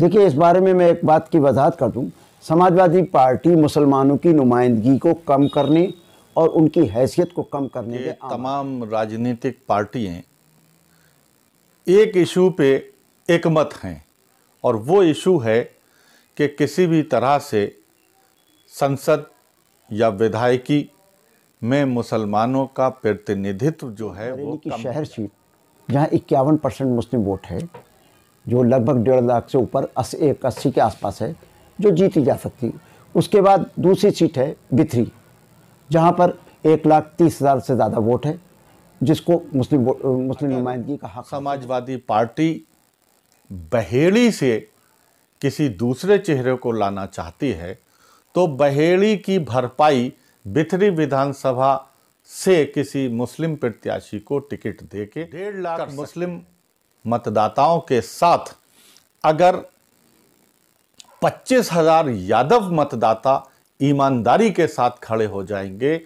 देखिए, इस बारे में मैं एक बात की वजाहत कर दूं। समाजवादी पार्टी मुसलमानों की नुमाइंदगी को कम करने और उनकी हैसियत को कम करने के तमाम राजनीतिक पार्टियां एक इशू पे एकमत हैं और वो इशू है कि किसी भी तरह से संसद या विधायकी में मुसलमानों का प्रतिनिधित्व जो है वो की कम शहर सीट जहां 51% मुस्लिम वोट है, जो लगभग 1.5 लाख से ऊपर 80 के आसपास है, जो जीती जा सकती। उसके बाद दूसरी सीट है बिथरी, जहां पर 1,30,000 से ज़्यादा वोट है, जिसको मुस्लिम नुमाइंदगी का हक। समाजवादी पार्टी बहेड़ी से किसी दूसरे चेहरे को लाना चाहती है तो बहेड़ी की भरपाई बिथरी विधानसभा से किसी मुस्लिम प्रत्याशी को टिकट देके 1.5 लाख मुस्लिम मतदाताओं के साथ अगर 25,000 यादव मतदाता ईमानदारी के साथ खड़े हो जाएंगे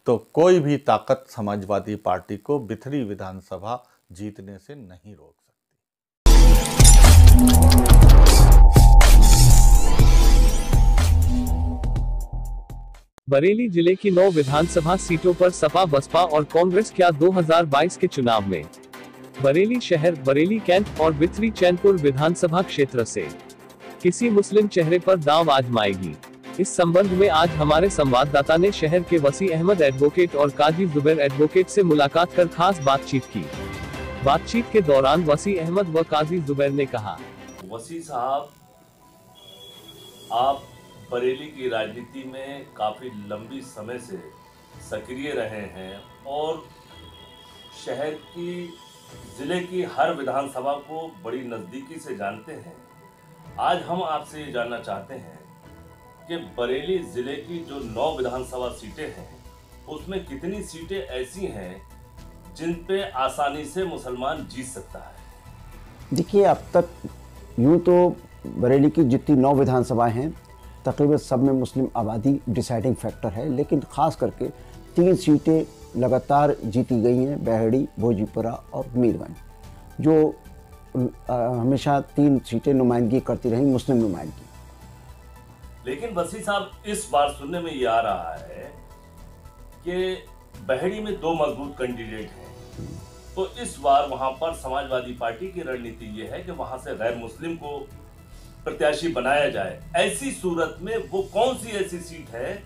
तो कोई भी ताकत समाजवादी पार्टी को बिथरी विधानसभा जीतने से नहीं रोक सकती। बरेली जिले की 9 विधानसभा सीटों पर सपा, बसपा और कांग्रेस क्या 2022 के चुनाव में बरेली शहर, बरेली कैंट और बिथरी चैनपुर विधानसभा क्षेत्र से किसी मुस्लिम चेहरे पर दांव आजमाएगी। इस संबंध में आज हमारे संवाददाता ने शहर के वसी अहमद एडवोकेट और काजी जुबैर एडवोकेट से मुलाकात कर खास बातचीत की। बातचीत के दौरान वसी अहमद व काजी जुबैर ने कहा, वसी साहब, आप बरेली की राजनीति में काफ़ी लंबी समय से सक्रिय रहे हैं और शहर की, ज़िले की हर विधानसभा को बड़ी नज़दीकी से जानते हैं। आज हम आपसे ये जानना चाहते हैं कि बरेली ज़िले की जो 9 विधानसभा सीटें हैं, उसमें कितनी सीटें ऐसी हैं जिन पे आसानी से मुसलमान जीत सकता है? देखिए, अब तक यूँ तो बरेली की जितनी 9 विधानसभाएं हैं, तकरीबन सब में मुस्लिम आबादी डिसाइडिंग फैक्टर है, लेकिन ख़ास करके 3 सीटें लगातार जीती गई हैं, बहेड़ी, भोजीपुरा और मीरगंज, जो हमेशा 3 सीटें नुमाइंदगी करती रही, मुस्लिम नुमाइंदगी। लेकिन वसी साहब, इस बार सुनने में ये आ रहा है कि बहेड़ी में 2 मजबूत कैंडिडेट हैं, तो इस बार वहां पर समाजवादी पार्टी की रणनीति ये है कि वहां से गैर मुस्लिम को प्रत्याशी बनाया जाए। ऐसी सूरत में वो कौन सी ऐसी सीट है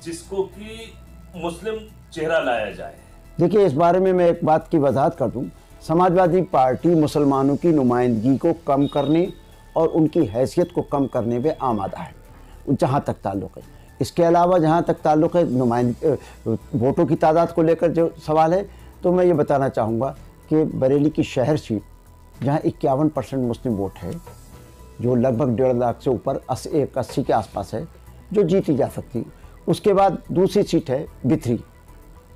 जिसको कि मुस्लिम चेहरा लाया जाए? देखिए, इस बारे में मैं एक बात की वजाहत कर दूं। समाजवादी पार्टी मुसलमानों की नुमाइंदगी को कम करने और उनकी हैसियत को कम करने पे आमादा है, जहाँ तक ताल्लुक़ है। इसके अलावा जहाँ तक ताल्लुक़ है वोटों की तादाद को लेकर जो सवाल है, तो मैं ये बताना चाहूँगा कि बरेली की शहर सीट जहाँ 51% मुस्लिम वोट है, जो लगभग 1.5 लाख से ऊपर 80 के आसपास है, जो जीती जा सकती। उसके बाद दूसरी सीट है बिथरी,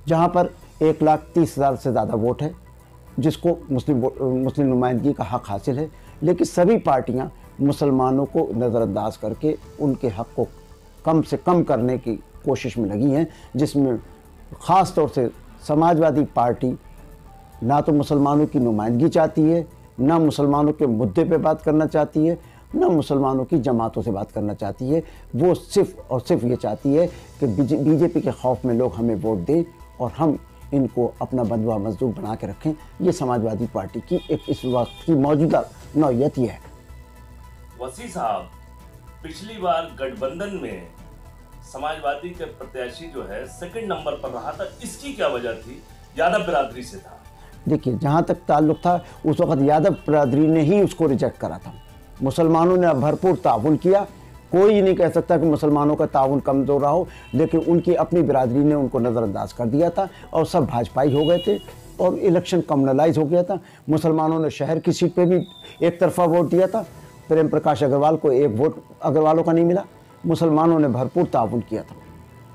जहाँ पर 1,30,000 से ज़्यादा वोट है, जिसको मुस्लिम नुमाइंदगी का हक हासिल है। लेकिन सभी पार्टियाँ मुसलमानों को नज़रअंदाज करके उनके हक को कम से कम करने की कोशिश में लगी हैं, जिसमें ख़ास तौर से समाजवादी पार्टी ना तो मुसलमानों की नुमाइंदगी चाहती है, ना मुसलमानों के मुद्दे पे बात करना चाहती है, ना मुसलमानों की जमातों से बात करना चाहती है। वो सिर्फ़ और सिर्फ ये चाहती है कि बीजेपी के खौफ में लोग हमें वोट दें और हम इनको अपना बंधुआ मजदूर बना के रखें। ये समाजवादी पार्टी की एक इस वक्त की मौजूदा नौयत ये है। वसी साहब, पिछली बार गठबंधन में समाजवादी के प्रत्याशी जो है सेकंड नंबर पर रहा था, इसकी क्या वजह थी? यादव बिरादरी से था। देखिए, जहाँ तक ताल्लुक़ था, उस वक़्त यादव बिरादरी ने ही उसको रिजेक्ट करा था। मुसलमानों ने भरपूर ताउन किया, कोई नहीं कह सकता कि मुसलमानों का ताउन कमज़ोर रहा हो, लेकिन उनकी अपनी बिरादरी ने उनको नज़रअंदाज कर दिया था और सब भाजपाई हो गए थे और इलेक्शन कम्युनलाइज हो गया था। मुसलमानों ने शहर की सीट पे भी एक तरफा वोट दिया था। प्रेम प्रकाश अग्रवाल को एक वोट अग्रवालों का नहीं मिला। मुसलमानों ने भरपूर ताउन किया था।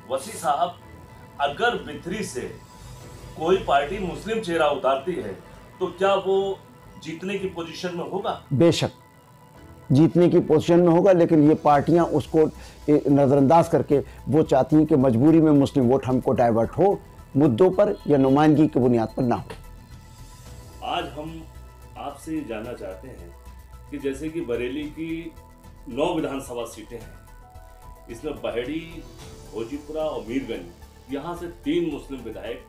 वसी साहब, अगर बिथरी से कोई पार्टी मुस्लिम चेहरा उतारती है तो क्या वो जीतने की पोजीशन में होगा? बेशक जीतने की पोजीशन में होगा, लेकिन ये पार्टियां उसको नज़रअंदाज करके वो चाहती हैं कि मजबूरी में मुस्लिम वोट हमको डाइवर्ट हो, मुद्दों पर या नुमाइंदगी की बुनियाद पर ना हो। आज हम आपसे जानना चाहते हैं कि कि जैसे कि बरेली की 9 विधानसभा सीटें हैं, इसमें बहेड़ी, भोजीपुरा और मीरगंज, यहाँ से 3 मुस्लिम विधायक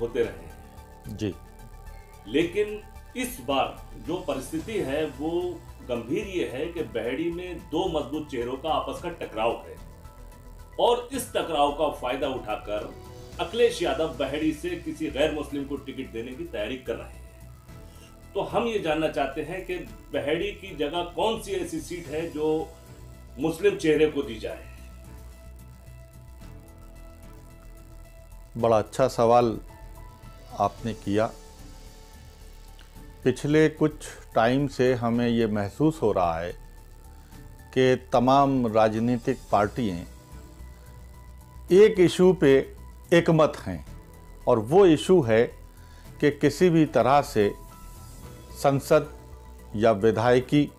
होते रहे हैं जी। लेकिन इस बार जो परिस्थिति है वो गंभीर ये है कि बहेड़ी में 2 मजबूत चेहरों का आपस का टकराव है और इस टकराव का फायदा उठाकर अखिलेश यादव बहेड़ी से किसी गैर मुस्लिम को टिकट देने की तैयारी कर रहे हैं। तो हम ये जानना चाहते हैं कि बहेड़ी की जगह कौन सी ऐसी सीट है जो मुस्लिम चेहरे को दी जाए। बड़ा अच्छा सवाल आपने किया। पिछले कुछ टाइम से हमें ये महसूस हो रहा है कि तमाम राजनीतिक पार्टियां एक इशू पे एकमत हैं और वो इशू है कि किसी भी तरह से संसद या विधायकी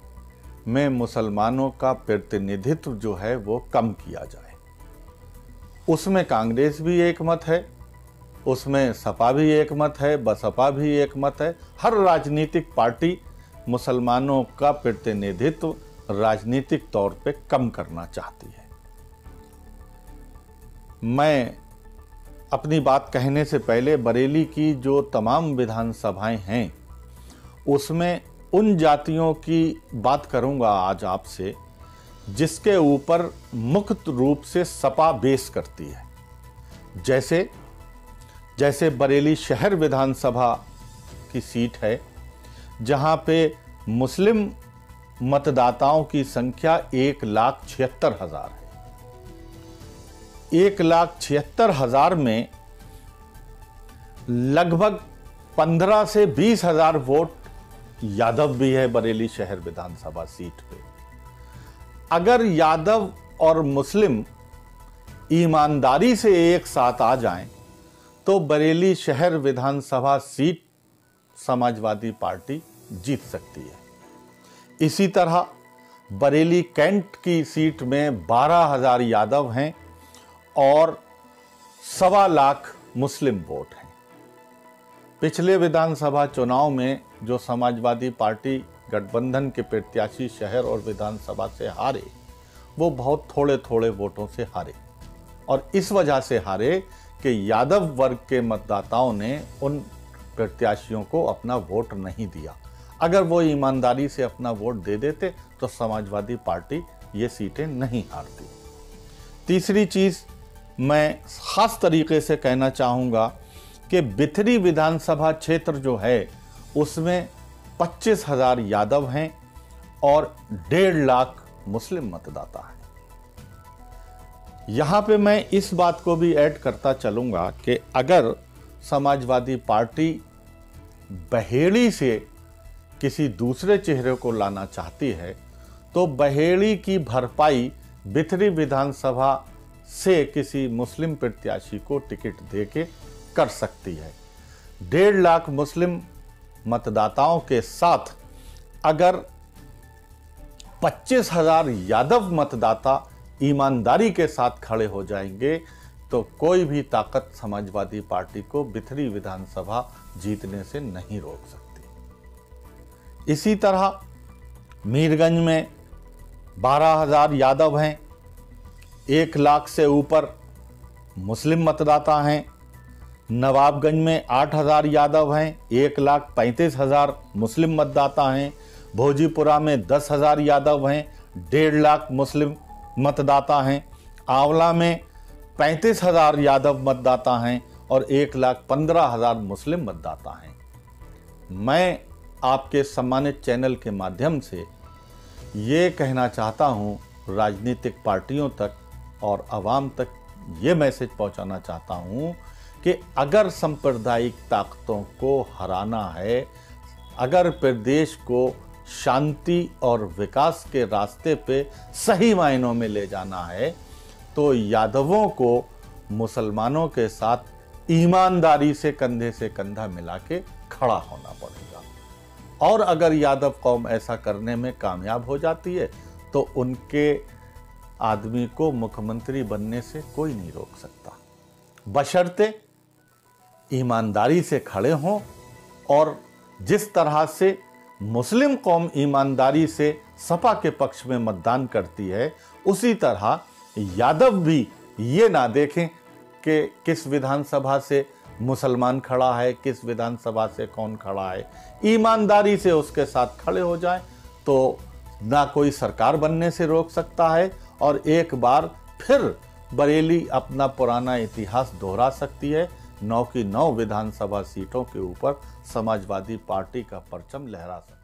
में मुसलमानों का प्रतिनिधित्व जो है वो कम किया जाए। उसमें कांग्रेस भी एकमत है, उसमें सपा भी एकमत है, बसपा भी एकमत है। हर राजनीतिक पार्टी मुसलमानों का प्रतिनिधित्व राजनीतिक तौर पे कम करना चाहती है। मैं अपनी बात कहने से पहले बरेली की जो तमाम विधानसभाएं हैं उसमें उन जातियों की बात करूंगा आज आपसे जिसके ऊपर मुक्त रूप से सपा बेस करती है। जैसे बरेली शहर विधानसभा की सीट है जहां पे मुस्लिम मतदाताओं की संख्या 1,76,000 है। 1,76,000 में लगभग 15 से 20,000 वोट यादव भी है बरेली शहर विधानसभा सीट पे। अगर यादव और मुस्लिम ईमानदारी से एक साथ आ जाएं तो बरेली शहर विधानसभा सीट समाजवादी पार्टी जीत सकती है। इसी तरह बरेली कैंट की सीट में 12,000 यादव हैं और 1.25 लाख मुस्लिम वोट हैं। पिछले विधानसभा चुनाव में जो समाजवादी पार्टी गठबंधन के प्रत्याशी शहर और विधानसभा से हारे वो बहुत थोड़े थोड़े वोटों से हारे और इस वजह से हारे कि यादव वर्ग के मतदाताओं ने उन प्रत्याशियों को अपना वोट नहीं दिया। अगर वो ईमानदारी से अपना वोट दे देते तो समाजवादी पार्टी ये सीटें नहीं हारती। तीसरी चीज़ मैं ख़ास तरीके से कहना चाहूँगा कि बिथरी विधानसभा क्षेत्र जो है उसमें 25,000 यादव हैं और 1.5 लाख मुस्लिम मतदाता हैं। यहाँ पे मैं इस बात को भी ऐड करता चलूँगा कि अगर समाजवादी पार्टी बहेड़ी से किसी दूसरे चेहरे को लाना चाहती है तो बहेड़ी की भरपाई बिथरी विधानसभा से किसी मुस्लिम प्रत्याशी को टिकट देके कर सकती है। 1.5 लाख मुस्लिम मतदाताओं के साथ अगर 25,000 यादव मतदाता ईमानदारी के साथ खड़े हो जाएंगे तो कोई भी ताकत समाजवादी पार्टी को बिथरी विधानसभा जीतने से नहीं रोक सकती। इसी तरह मीरगंज में 12,000 यादव हैं, 1 लाख से ऊपर मुस्लिम मतदाता हैं। नवाबगंज में 8,000 यादव हैं, 1,35,000 मुस्लिम मतदाता हैं। भोजीपुरा में 10,000 यादव हैं, 1.5 लाख मुस्लिम मतदाता हैं। आंवला में 35,000 यादव मतदाता हैं और 1,15,000 मुस्लिम मतदाता हैं। मैं आपके सम्मानित चैनल के माध्यम से ये कहना चाहता हूँ राजनीतिक पार्टियों तक और आवाम तक ये मैसेज पहुँचाना चाहता हूँ कि अगर सांप्रदायिक ताकतों को हराना है, अगर प्रदेश को शांति और विकास के रास्ते पे सही मायनों में ले जाना है तो यादवों को मुसलमानों के साथ ईमानदारी से कंधा मिला के खड़ा होना पड़ेगा। और अगर यादव कौम ऐसा करने में कामयाब हो जाती है तो उनके आदमी को मुख्यमंत्री बनने से कोई नहीं रोक सकता, बशर्ते ईमानदारी से खड़े हों और जिस तरह से मुस्लिम कौम ईमानदारी से सपा के पक्ष में मतदान करती है, उसी तरह यादव भी ये ना देखें कि किस विधानसभा से मुसलमान खड़ा है, किस विधानसभा से कौन खड़ा है। ईमानदारी से उसके साथ खड़े हो जाएं तो ना कोई सरकार बनने से रोक सकता है और एक बार फिर बरेली अपना पुराना इतिहास दोहरा सकती है। 9 की 9 विधानसभा सीटों के ऊपर समाजवादी पार्टी का परचम लहरा सकती है।